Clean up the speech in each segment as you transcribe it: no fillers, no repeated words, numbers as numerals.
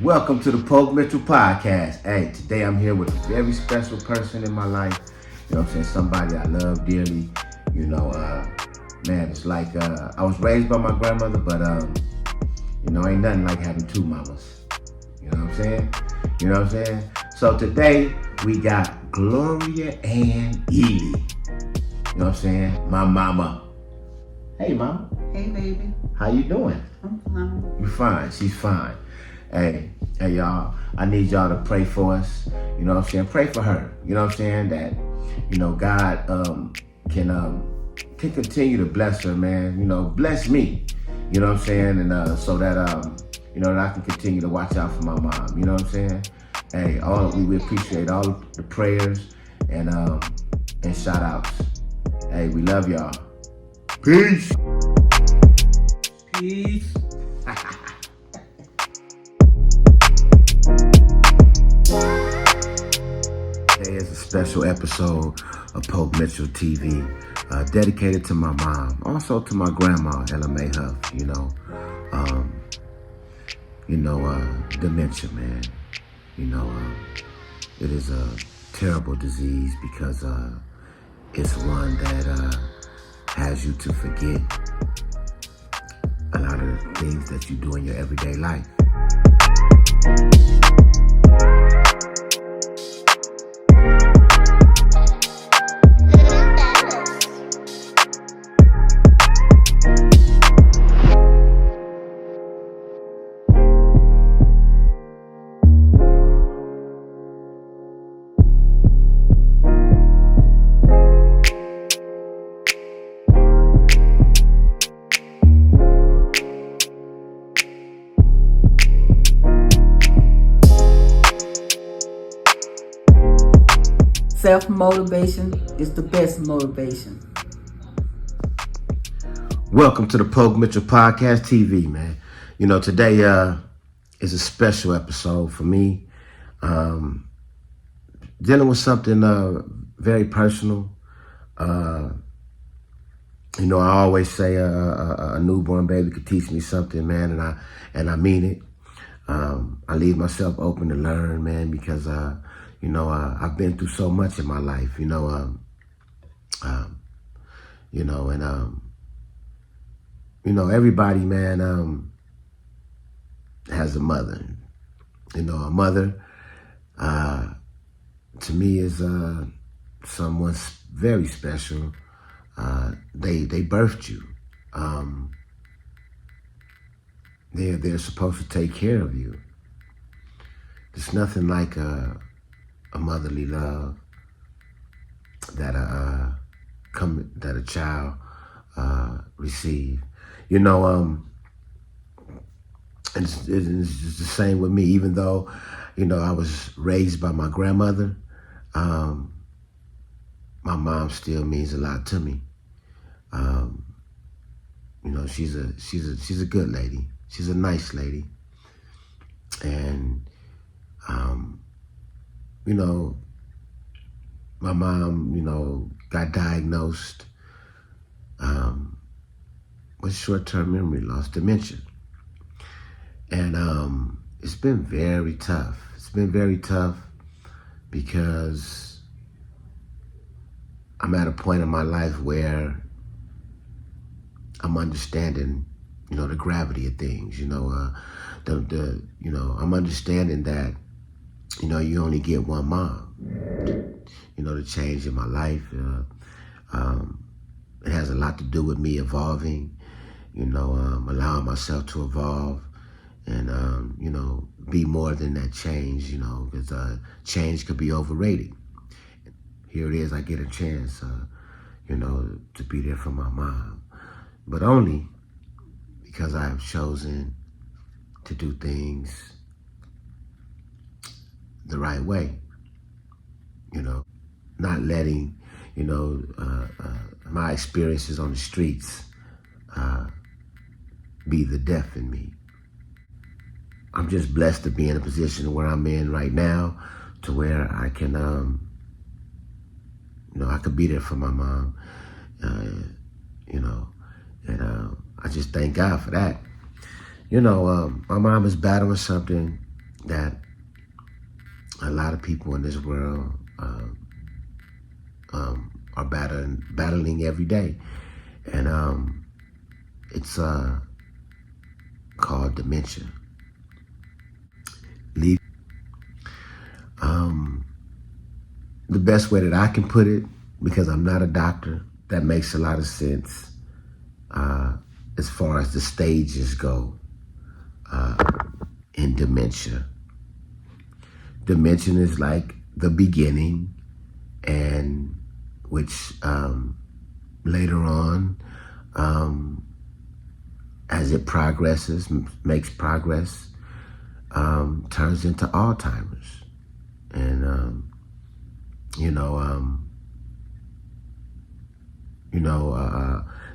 Welcome to the PokeMitchell podcast. Hey, today I'm here with a very special person in my life. You know what I'm saying? Somebody I love dearly. You know, man, it's like I was raised by my grandmother, but you know, ain't nothing like having two mamas. You know what I'm saying? You know what I'm saying? So today we got Gloria and Edie. You know what I'm saying? My mama. Hey, mama. Hey, baby. How you doing? I'm fine. You fine. She's fine. Hey, y'all, I need y'all to pray for us. You know what I'm saying? Pray for her. You know what I'm saying? That, you know, God can continue to bless her, man. You know, bless me. You know what I'm saying? And so that, you know, that I can continue to watch out for my mom. You know what I'm saying? Hey, we appreciate all the prayers and shout outs. Hey, we love y'all. Peace. Peace. Today is a special episode of PokeMitchell TV, dedicated to my mom, also to my grandma, Ella May Huff. Dementia, man. It is a terrible disease because it's one that has you to forget a lot of the things that you do in your everyday life. Self-motivation is the best motivation. Welcome to the PokeMitchell TV, man. You know, today is a special episode for me. Dealing with something very personal. You know, I always say a newborn baby could teach me something, man, and I mean it. I leave myself open to learn, man, because you know, I've been through so much in my life, you know, everybody, man, has a mother. You know, a mother, to me is someone very special. They birthed you. They're supposed to take care of you. There's nothing like a motherly love that a child receive. You know, and it's just the same with me. Even though, you know, I was raised by my grandmother, my mom still means a lot to me. You know, she's a good lady. She's a nice lady, and you know, my mom, you know, got diagnosed with short-term memory loss, dementia. And it's been very tough. It's been very tough because I'm at a point in my life where I'm understanding, you know, the gravity of things, you know, you know, I'm understanding that, you know, you only get one mom. You know, the change in my life, it has a lot to do with me evolving, you know, allowing myself to evolve and, you know, be more than that change, you know, because change could be overrated. Here it is, I get a chance, you know, to be there for my mom, but only because I have chosen to do things the right way, you know, not letting, you know, my experiences on the streets be the death in me. I'm just blessed to be in a position where I'm in right now, to where I can, you know, I could be there for my mom, you know, and I just thank God for that. You know, my mom is battling something that a lot of people in this world are battling every day. And it's called dementia. The best way that I can put it, because I'm not a doctor, that makes a lot of sense as far as the stages go in dementia. Dementia is like the beginning, and which later on, as it progresses, makes progress, turns into Alzheimer's. And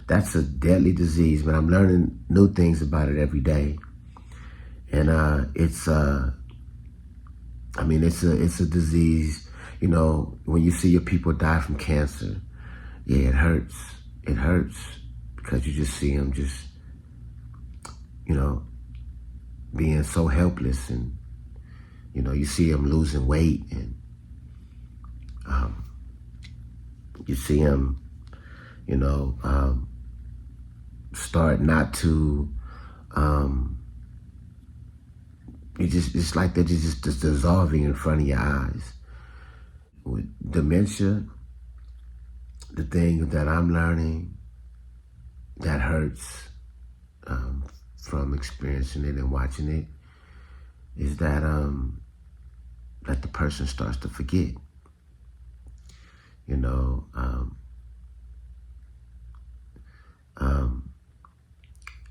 that's a deadly disease, but I'm learning new things about it every day. And it's a disease. When you see your people die from cancer, yeah, it hurts. It hurts because you just see them being so helpless, and you see them losing weight, and you see them start not to it's like they're just dissolving in front of your eyes. With dementia, the thing that I'm learning that hurts from experiencing it and watching it is that that the person starts to forget.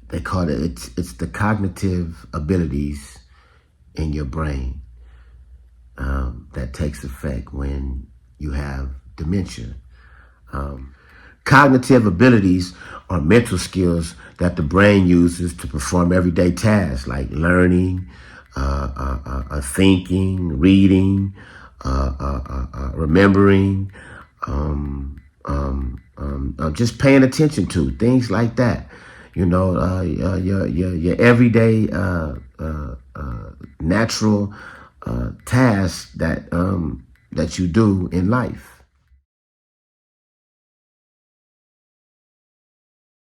They call it's the cognitive abilities in your brain that takes effect when you have dementia. Cognitive abilities are mental skills that the brain uses to perform everyday tasks like learning, thinking, reading, remembering, just paying attention to things like that. Your everyday natural tasks that you do in life.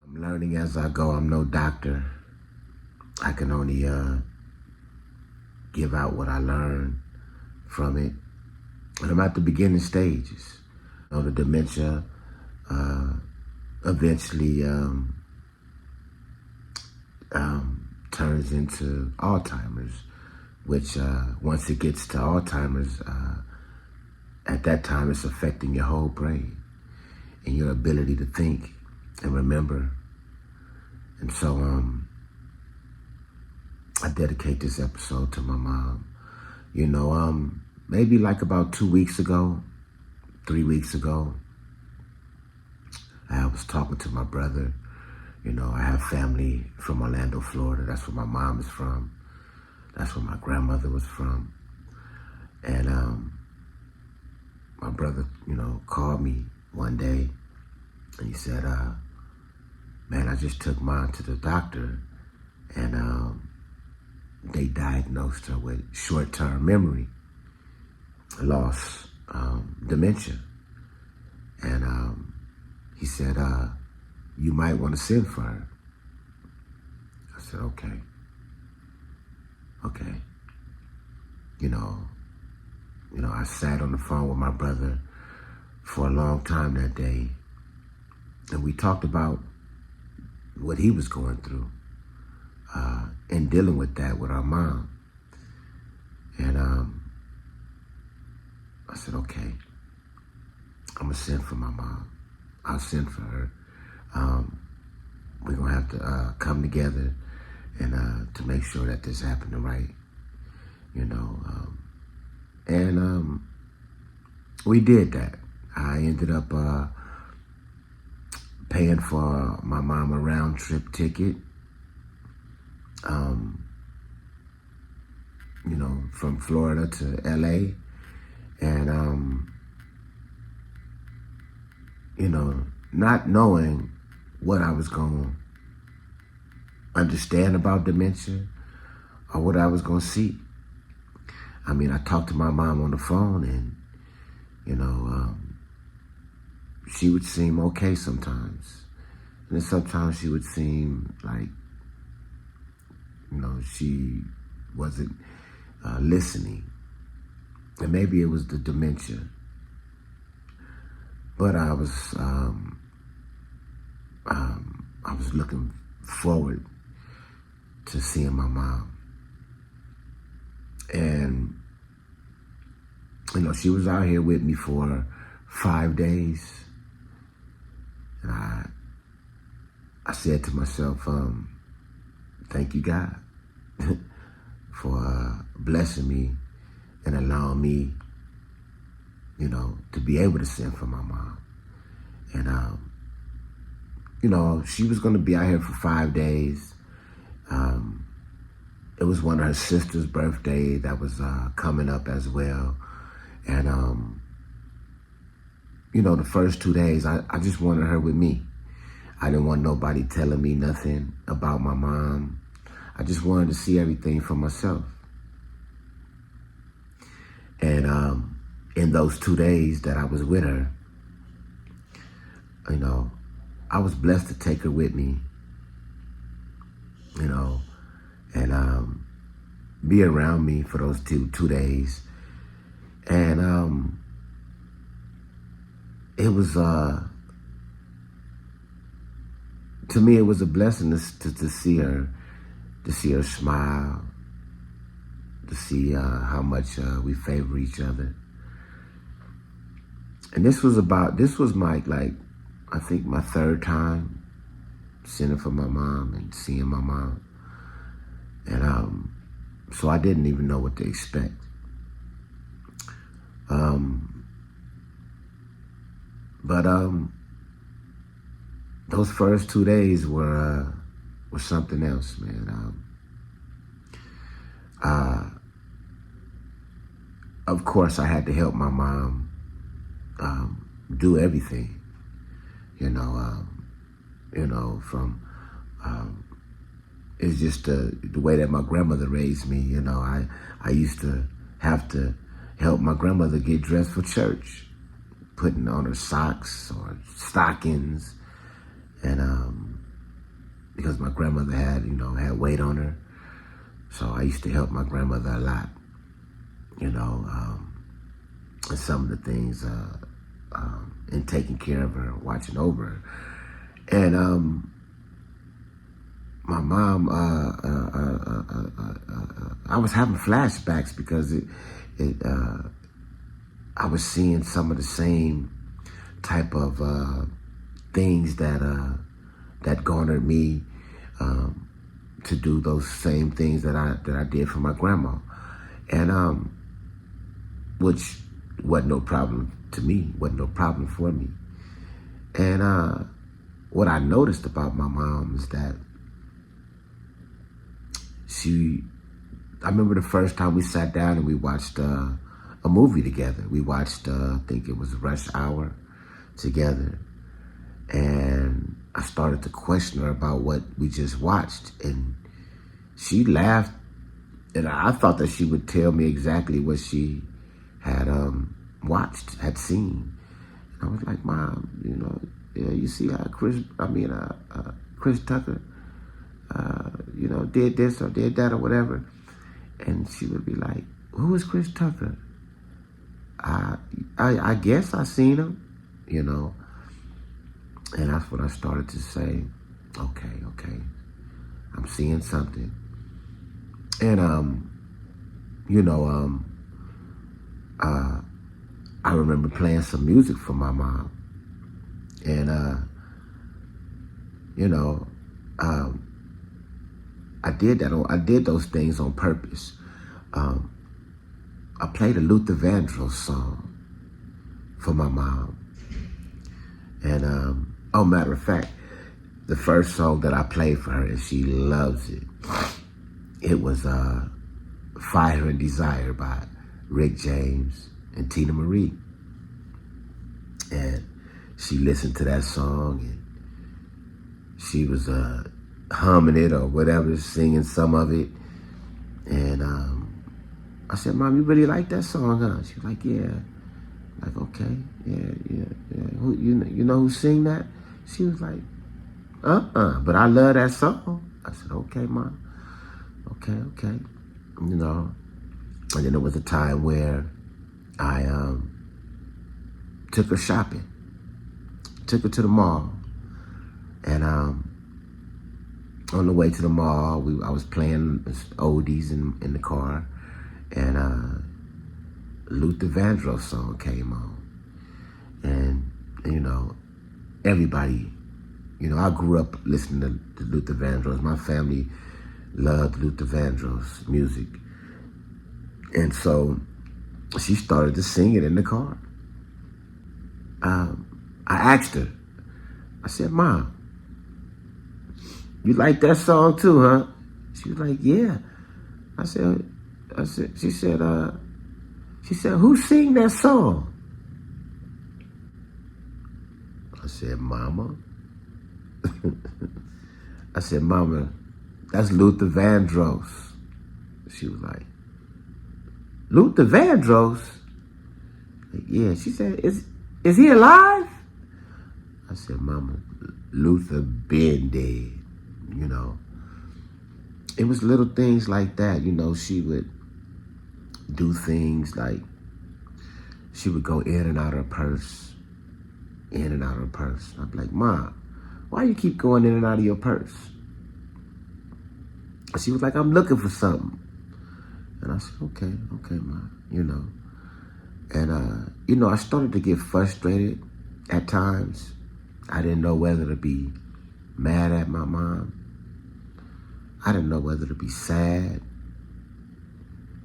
I'm learning as I go. I'm no doctor. I can only give out what I learned from it. And I'm at the beginning stages. The dementia eventually turns into Alzheimer's, which once it gets to Alzheimer's, at that time it's affecting your whole brain and your ability to think and remember. And so I dedicate this episode to my mom. Maybe like about 2 weeks ago, 3 weeks ago, I was talking to my brother. I have family from Orlando, Florida. That's where my mom is from. That's where my grandmother was from. And my brother, called me one day and he said, man, I just took mom to the doctor and they diagnosed her with short-term memory loss, dementia. And he said, you might want to send for her. I said, okay. I sat on the phone with my brother for a long time that day, and we talked about what he was going through and dealing with that with our mom. And I said, okay, I'm gonna send for my mom. I'll send for her. We're gonna have to come together and to make sure that this happened right, and we did that. I ended up paying for my mom a round trip ticket, from Florida to LA, and not knowing what I was going to understand about dementia or what I was going to see. I talked to my mom on the phone, and, she would seem okay sometimes. And then sometimes she would seem like, she wasn't listening. And maybe it was the dementia. But I was looking forward to seeing my mom. And, she was out here with me for 5 days. And I said to myself, thank you, God, for blessing me and allowing me, to be able to send for my mom. And, she was going to be out here for 5 days. It was one of her sister's birthday that was coming up as well. And, the first 2 days, I just wanted her with me. I didn't want nobody telling me nothing about my mom. I just wanted to see everything for myself. And in those 2 days that I was with her, I was blessed to take her with me, and be around me for those two days. And it was, to me, it was a blessing to see her smile, to see how much we favor each other. And this was my, I think my 3rd time sending for my mom and seeing my mom. And so I didn't even know what to expect. But those first 2 days were something else, man. Of course, I had to help my mom do everything, from it's just the way that my grandmother raised me. I used to have to help my grandmother get dressed for church, putting on her socks or stockings, and because my grandmother had weight on her, so I used to help my grandmother a lot, and some of the things in taking care of her, watching over her. And my mom, I was having flashbacks because I was seeing some of the same type of things that garnered me to do those same things that I did for my grandma, and which wasn't no problem to me, wasn't no problem for me. And what I noticed about my mom is that I remember the first time we sat down and we watched a movie together. We watched, I think it was Rush Hour together. And I started to question her about what we just watched. And she laughed. And I thought that she would tell me exactly what she had watched, had seen. And I was like, Mom, you see how Chris Tucker, did this or did that or whatever. And she would be like, who is Chris Tucker? I guess I seen him, And that's when I started to say, okay, I'm seeing something. And, I remember playing some music for my mom. And, I did those things on purpose. I played a Luther Vandross song for my mom. And, matter of fact, the first song that I played for her, and she loves it, it was Fire and Desire by Rick James and Tina Marie. And she listened to that song, and she was humming it or whatever, singing some of it. And I said, Mom, you really like that song, huh? She was like, yeah. Like, okay, yeah. Who, you know who sing that? She was like, but I love that song. I said, okay, Mom. Okay. You know, and then there was a time where I took her shopping. Took her to the mall. And on the way to the mall, I was playing oldies in the car. And Luther Vandross song came on. And, you know, everybody, you know, I grew up listening to Luther Vandross. My family loved Luther Vandross music. And so she started to sing it in the car. I asked her, I said, Mom, you like that song too, huh? She was like, yeah. She said, who sing that song? I said, Mama. I said, Mama, that's Luther Vandross. She was like, Luther Vandross? Like, yeah. She said, is he alive? I said, Mama, Luther been dead, you know. It was little things like that, you know. She would do things like she would go in and out of her purse. I'd be like, Mom, why you keep going in and out of your purse? And she was like, I'm looking for something. And I said, okay, Mom, you know. And, you know, I started to get frustrated at times. I didn't know whether to be mad at my mom. I didn't know whether to be sad.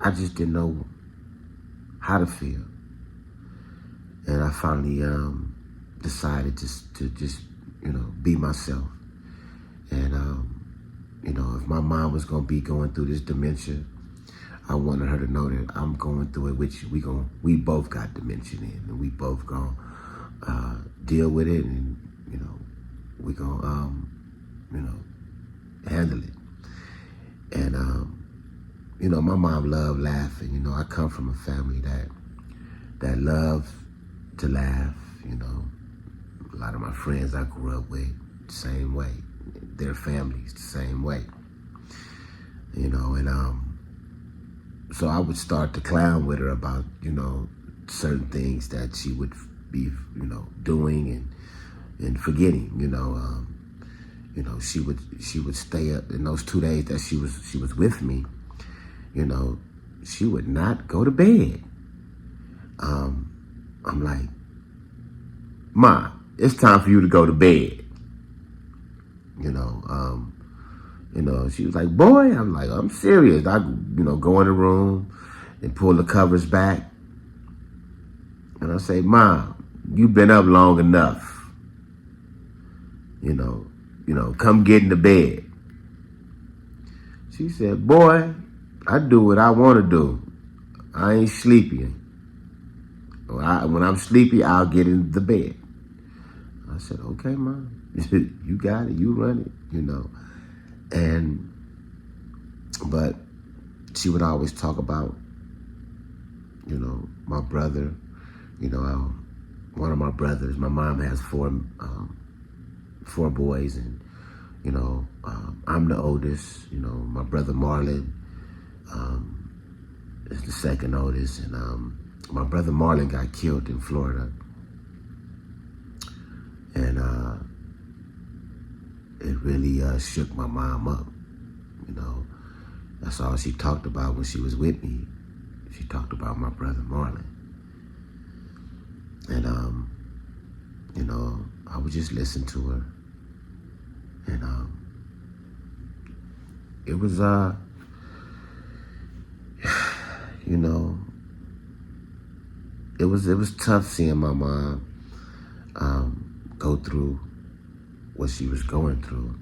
I just didn't know how to feel. And I finally decided to just, you know, be myself. And, you know, if my mom was going to be going through this dementia, I wanted her to know that I'm going through it with you. We both got dementia in, and we both going to deal with it, and, you know, we going to, you know, handle it. And, you know, my mom loved laughing. You know, I come from a family that loves to laugh, you know. A lot of my friends I grew up with, the same way. Their families, the same way. You know, and so I would start to clown with her about, you know, certain things that she would be, you know, doing and forgetting, you know. You know, she would stay up in those 2 days that she was with me. You know, she would not go to bed. I'm like, Ma, it's time for you to go to bed. You know, she was like, boy, I'm like, I'm serious. I, you know, go in the room and pull the covers back. And I say, Mom, you've been up long enough. You know, come get in the bed. She said, boy, I do what I want to do. I ain't sleepy. When I'm sleepy, I'll get in the bed. I said, okay, Mom, you got it, you run it, you know. But she would always talk about, you know, my brother, you know, one of my brothers. My mom has four boys, and, you know, I'm the oldest. You know, my brother Marlon is the second oldest, and my brother Marlon got killed in Florida. And it really shook my mom up, you know. That's all she talked about when she was with me. She talked about my brother Marlon. And, you know, I would just listen to her. And it was, you know, it was tough seeing my mom go through what she was going through,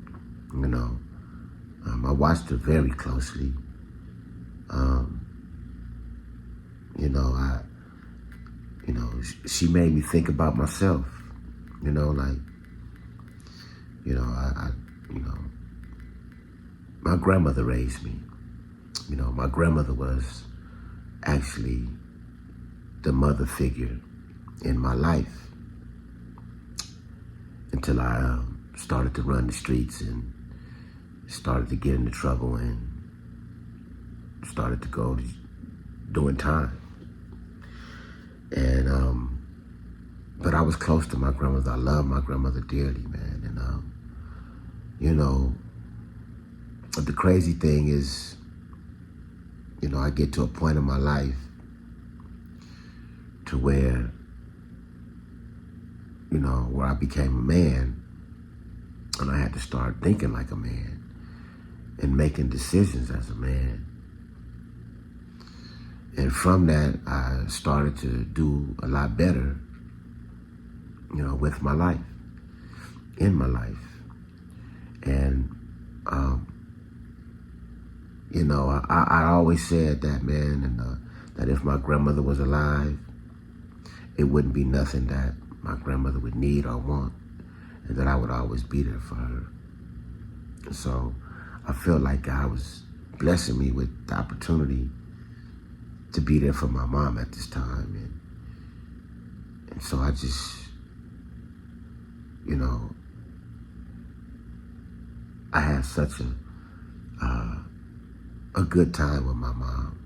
you know. I watched her very closely. You know, she made me think about myself, you know, like, you know, you know, my grandmother raised me. You know, my grandmother was actually the mother figure in my life until I started to run the streets and started to get into trouble and started to go to doing time. And but I was close to my grandmother. I love my grandmother dearly, man. And you know, the crazy thing is, you know, I get to a point in my life to where, you know, where I became a man and I had to start thinking like a man and making decisions as a man. And from that, I started to do a lot better, you know, with my life, in my life. And, you know, I always said that, man, and that if my grandmother was alive, it wouldn't be nothing that my grandmother would need or want, and that I would always be there for her. So I felt like God was blessing me with the opportunity to be there for my mom at this time. And so I just, you know, I had such a good time with my mom.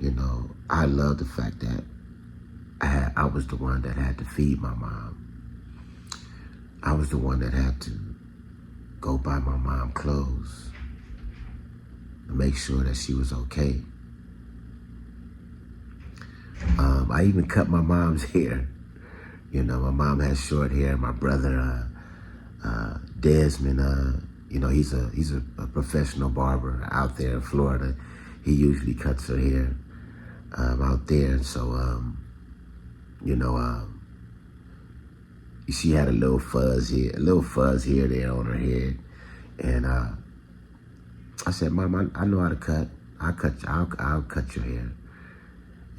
You know, I love the fact that I was the one that had to feed my mom. I was the one that had to go buy my mom clothes and make sure that she was okay. I even cut my mom's hair. You know, my mom has short hair. My brother, Desmond, you know, he's a professional barber out there in Florida. He usually cuts her hair out there. So, you know, she had a little fuzz here there on her head. And I said, Mom, I know how to cut. I'll cut your hair.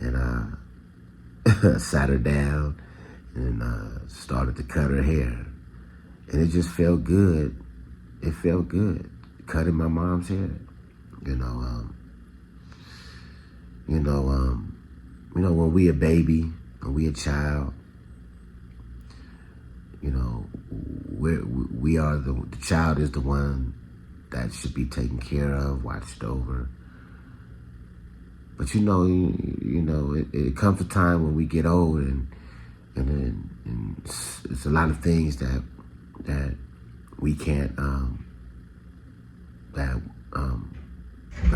And sat her down and started to cut her hair. And it just felt good. It felt good cutting my mom's hair. You know, when we a baby, when we a child, you know, the child is the one that should be taken care of, watched over. But you know, it comes a time when we get old, and it's a lot of things that we can't that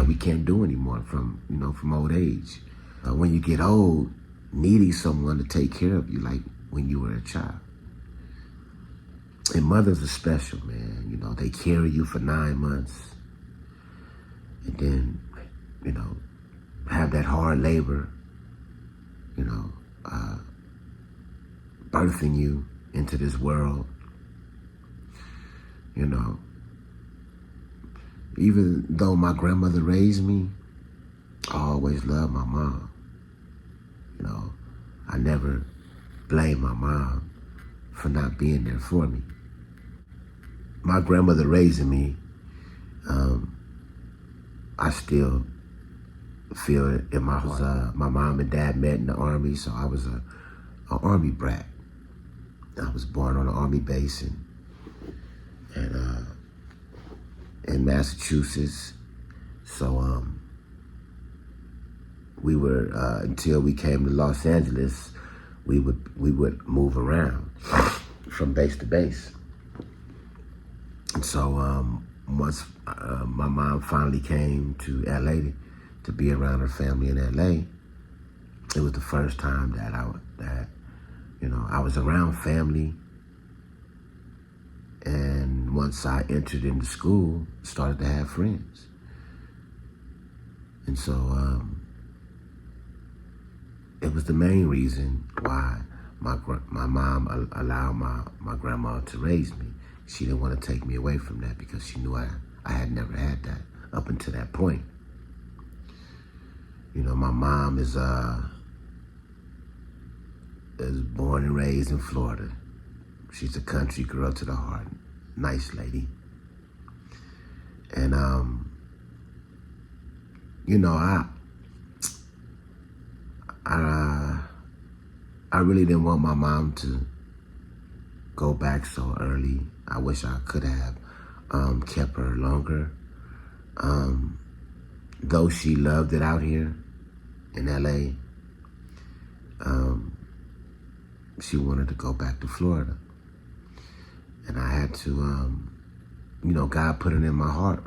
we can't do anymore from old age. When you get old, needing someone to take care of you like when you were a child. And mothers are special, man. You know, they carry you for 9 months, and then, you know, have that hard labor, you know, birthing you into this world. You know, even though my grandmother raised me, I always loved my mom. You know, I never blame my mom for not being there for me. My grandmother raising me, I still feel it in my heart. My mom and dad met in the Army, so I was an Army brat. I was born on an Army base in Massachusetts. So we were until we came to Los Angeles, we would move around from base to base. And so once my mom finally came to LA to be around her family in LA, it was the first time that I was around family. And once I entered into school, started to have friends. And so it was the main reason why my mom allowed my grandma to raise me. She didn't want to take me away from that because she knew I had never had that up until that point. You know, my mom is born and raised in Florida. She's a country girl to the heart. Nice lady. And, you know, I really didn't want my mom to go back so early. I wish I could have kept her longer. Though she loved it out here in LA, she wanted to go back to Florida. And I had to, you know, God put it in my heart.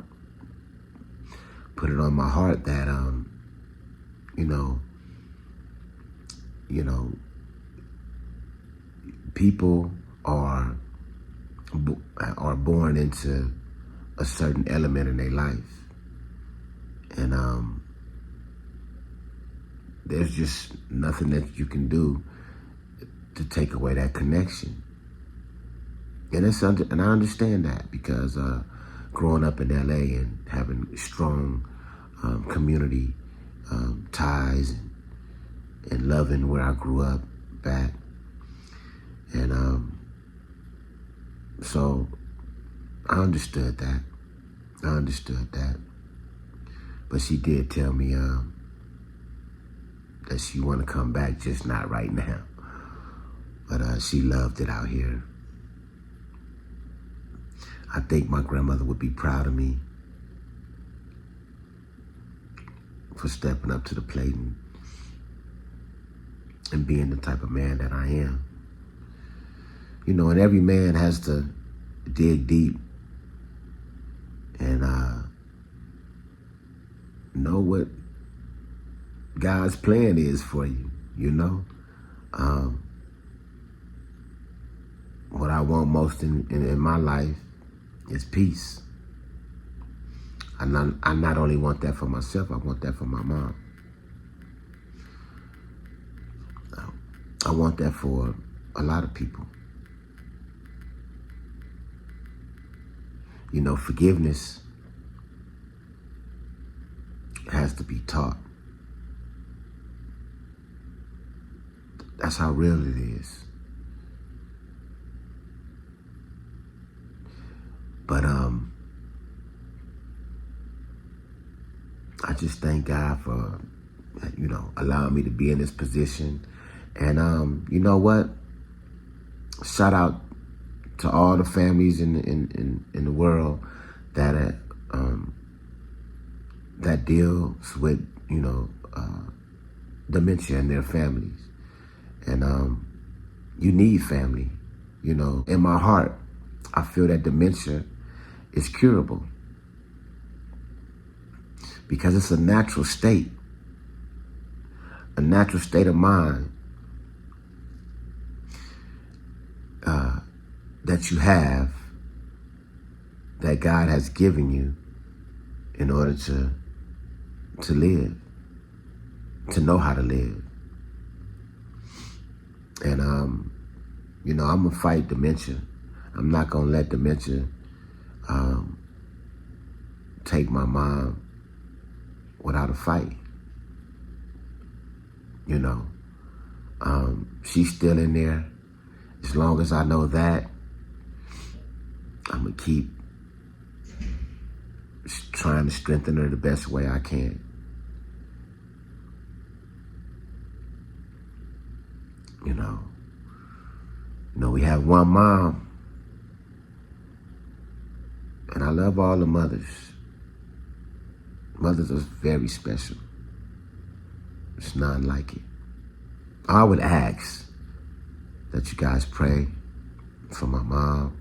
Put it on my heart that, you know, people are born into a certain element in their life. And there's just nothing that you can do to take away that connection. And I understand that because growing up in LA and having strong community ties and loving where I grew up back. And so I understood that. But she did tell me that she want to come back, just not right now. But she loved it out here. I think my grandmother would be proud of me for stepping up to the plate and being the type of man that I am. You know, and every man has to dig deep and know what God's plan is for you, you know? What I want most in my life is peace. I not only want that for myself, I want that for my mom. I want that for a lot of people. You know, forgiveness has to be taught. That's how real it is. But I just thank God for, you know, allowing me to be in this position. And you know what? Shout out to all the families in the world that that deals with, you know, dementia and their families. And you need family. You know, in my heart, I feel that dementia is curable because it's a natural state of mind that you have, that God has given you in order to live, to know how to live. And you know, I'm gonna fight dementia. I'm not gonna let dementia take my mom without a fight. You know, she's still in there. As long as I know that, I'm gonna keep trying to strengthen her the best way I can. You know, we have one mom, and I love all the mothers. Mothers are very special. There's none like it. I would ask that you guys pray for my mom.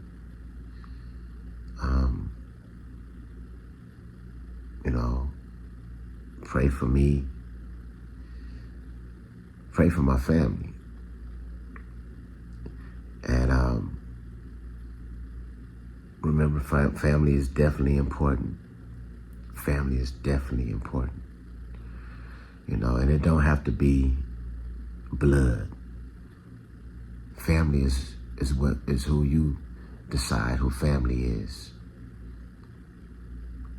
You know, pray for me. Pray for my family. And remember, family is definitely important. Family is definitely important. You know, and it don't have to be blood. Family is who you decide who family is.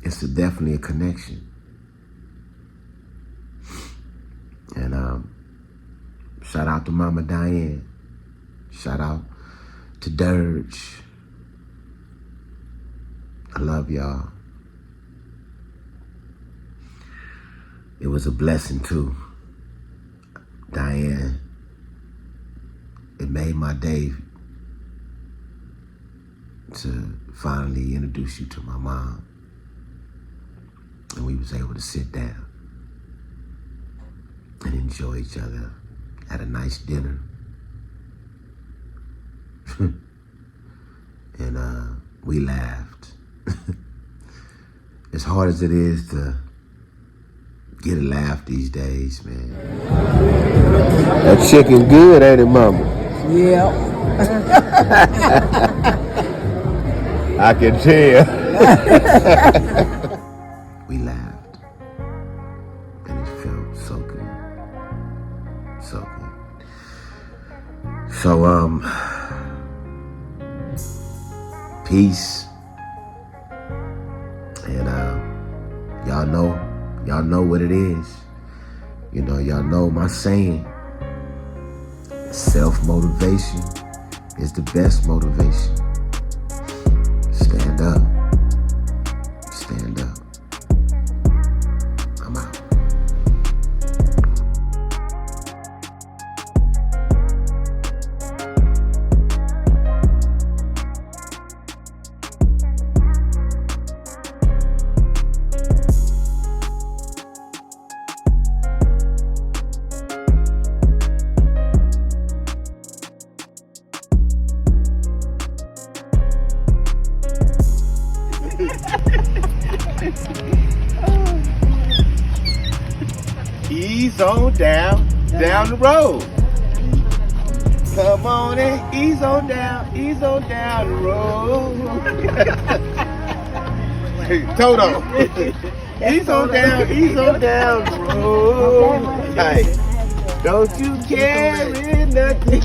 It's definitely a connection. And shout out to Mama Diane. Shout out to Dirge. I love y'all. It was a blessing too Diane, it made my day to finally introduce you to my mom. And we was able to sit down and enjoy each other at a nice dinner. And we laughed. As hard as it is to get a laugh these days, man. That chicken good, ain't it, mama? Yeah. I can tell. We laughed. And it felt so good. So good. So, peace. And y'all know what it is. You know, y'all know my saying. Self-motivation is the best motivation. Stand up. Stand up. I'm out. Ease on down the road. Come on and ease on down the road. Hey, Toto. Ease on down the road. Hey, don't you carry nothing.